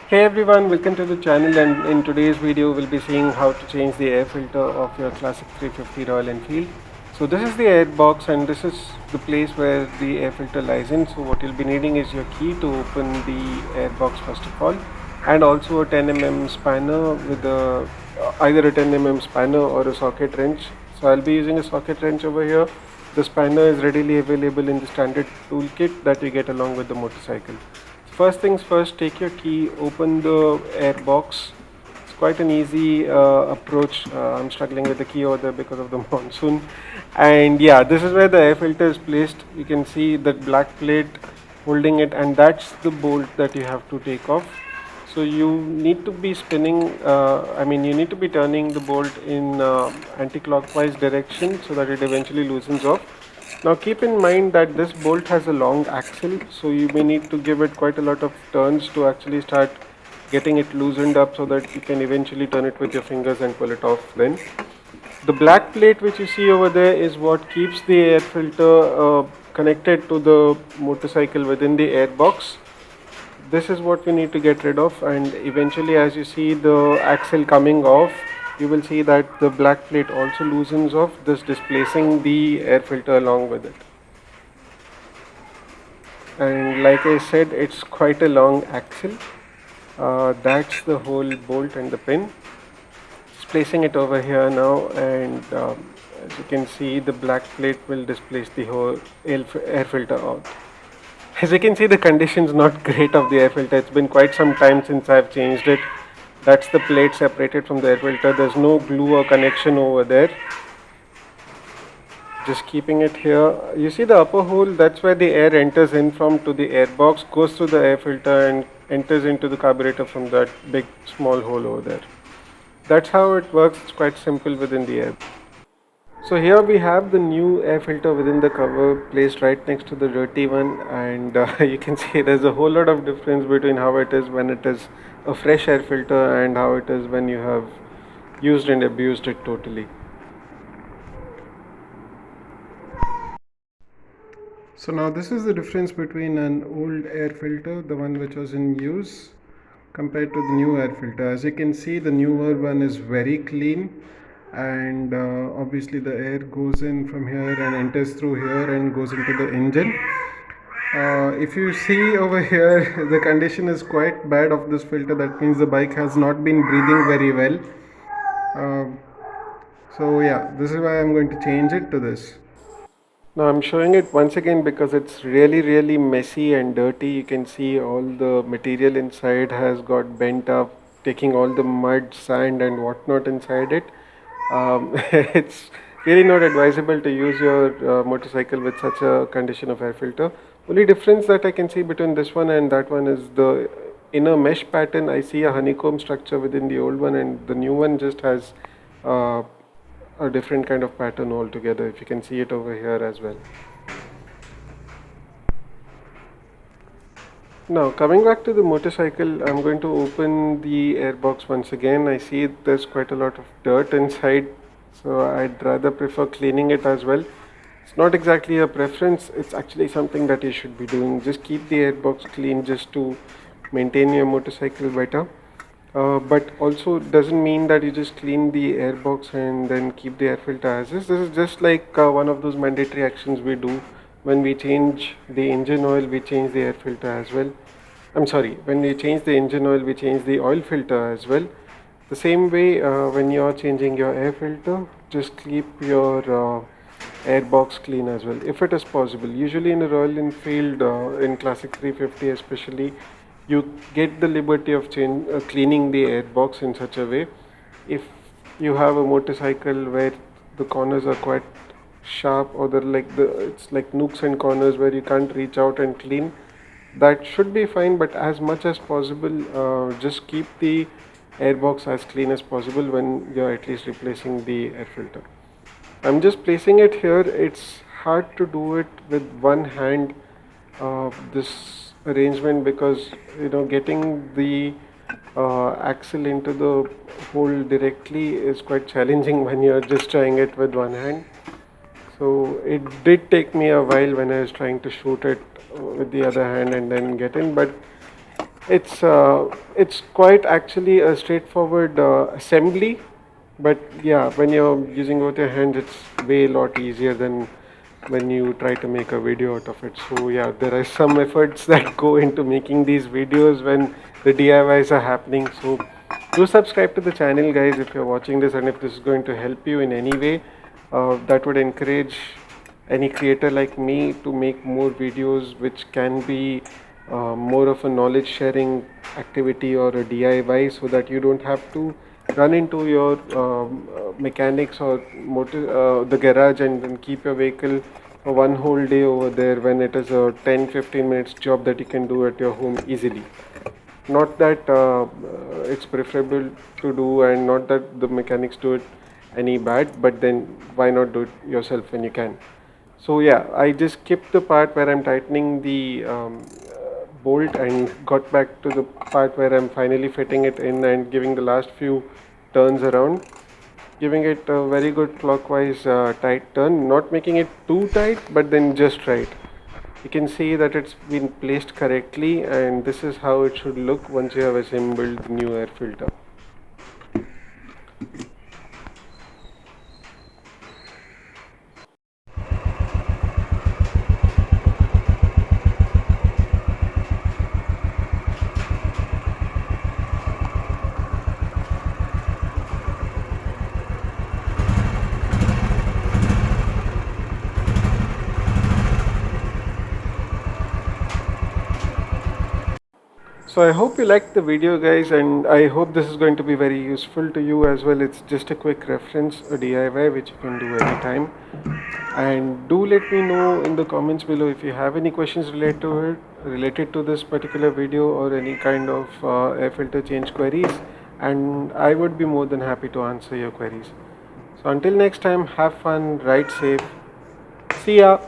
Hey everyone, welcome to the channel, and in today's video we'll be seeing how to change the air filter of your classic 350 Royal Enfield. So this is the air box and this is the place where the air filter lies in. So what you'll be needing is your key to open the air box first of all, and also a 10 mm spanner with either a 10 mm spanner or a socket wrench. So I'll be using a socket wrench over here. The spanner is readily available in the standard toolkit that you get along with the motorcycle. First things first, take your key, open the air box. It's quite an easy approach. I'm struggling with the key over there because of the monsoon. And yeah, this is where the air filter is placed. You can see that black plate holding it, and that's the bolt that you have to take off. So you need to be you need to be turning the bolt in anti-clockwise direction so that it eventually loosens off. Now keep in mind that this bolt has a long axle, so you may need to give it quite a lot of turns to actually start getting it loosened up so that you can eventually turn it with your fingers and pull it off then. The black plate which you see over there is what keeps the air filter connected to the motorcycle within the air box. This is what we need to get rid of, and eventually as you see the axle coming off, you will see that the black plate also loosens off, thus displacing the air filter along with it. And like I said, it's quite a long axle. That's the whole bolt and the pin. Just placing it over here now, and as you can see, the black plate will displace the whole air filter out. As you can see, the condition's not great of the air filter. It's been quite some time since I've changed it. That's the plate separated from the air filter. There's no glue or connection over there. Just keeping it here. You see the upper hole, that's where the air enters in from to the air box, goes through the air filter and enters into the carburetor from that big small hole over there. That's how it works. It's quite simple within the air. So here we have the new air filter within the cover placed right next to the dirty one, and you can see there's a whole lot of difference between how it is when it is a fresh air filter and how it is when you have used and abused it totally. So now this is the difference between an old air filter, the one which was in use, compared to the new air filter. As you can see, the newer one is very clean, and obviously the air goes in from here and enters through here and goes into the engine. If you see over here, the condition is quite bad of this filter. That means the bike has not been breathing very well. Uh, so yeah, this is why I'm going to change it to this. Now I'm showing it once again because it's really messy and dirty. You can see all the material inside has got bent up, taking all the mud, sand and whatnot inside it. It's really not advisable to use your motorcycle with such a condition of air filter. Only difference that I can see between this one and that one is the inner mesh pattern. I see a honeycomb structure within the old one, and the new one just has uh, a different kind of pattern altogether. If you can see it over here as well. Now coming back to the motorcycle, I'm going to open the airbox once again. I see there's quite a lot of dirt inside, so I'd rather prefer cleaning it as well. It's not exactly a preference, it's actually something that you should be doing. Just keep the airbox clean just to maintain your motorcycle better. But also doesn't mean that you just clean the airbox and then keep the air filter as is. This is just like one of those mandatory actions we do when we change the engine oil. We change the air filter as well. I'm sorry, when we change the engine oil, we change the oil filter as well. The same way, when you're changing your air filter, just keep your airbox clean as well, if it is possible. Usually in a Royal Enfield, in Classic 350 especially, you get the liberty of cleaning the airbox in such a way. If you have a motorcycle where the corners are quite sharp, or it's like nooks and corners where you can't reach out and clean, that should be fine. But as much as possible, just keep the airbox as clean as possible when you're at least replacing the air filter. I'm just placing it here. It's hard to do it with one hand, this arrangement, because getting the axle into the hole directly is quite challenging when you're just trying it with one hand. So it did take me a while when I was trying to shoot it with the other hand and then get in, but It's quite actually a straightforward assembly, but yeah, when you're using both your hands, it's way a lot easier than when you try to make a video out of it. So yeah, there are some efforts that go into making these videos when the DIYs are happening. So do subscribe to the channel, guys, if you're watching this, and if this is going to help you in any way, that would encourage any creator like me to make more videos which can be more of a knowledge sharing activity or a DIY, so that you don't have to run into your mechanics or the garage and then keep your vehicle for one whole day over there, when it is a 10-15 minutes job that you can do at your home easily. Not that it's preferable to do, and not that the mechanics do it any bad, but then why not do it yourself when you can? So yeah, I just skipped the part where I'm tightening the bolt and got back to the part where I'm finally fitting it in and giving the last few turns around, giving it a very good clockwise tight turn, not making it too tight, but then just right. You can see that it's been placed correctly, and this is how it should look once you have assembled the new air filter. So I hope you liked the video, guys, and I hope this is going to be very useful to you as well. It's just a quick reference, a DIY which you can do anytime. And do let me know in the comments below if you have any questions related to this particular video, or any kind of air filter change queries, and I would be more than happy to answer your queries. So until next time, have fun, ride safe. See ya.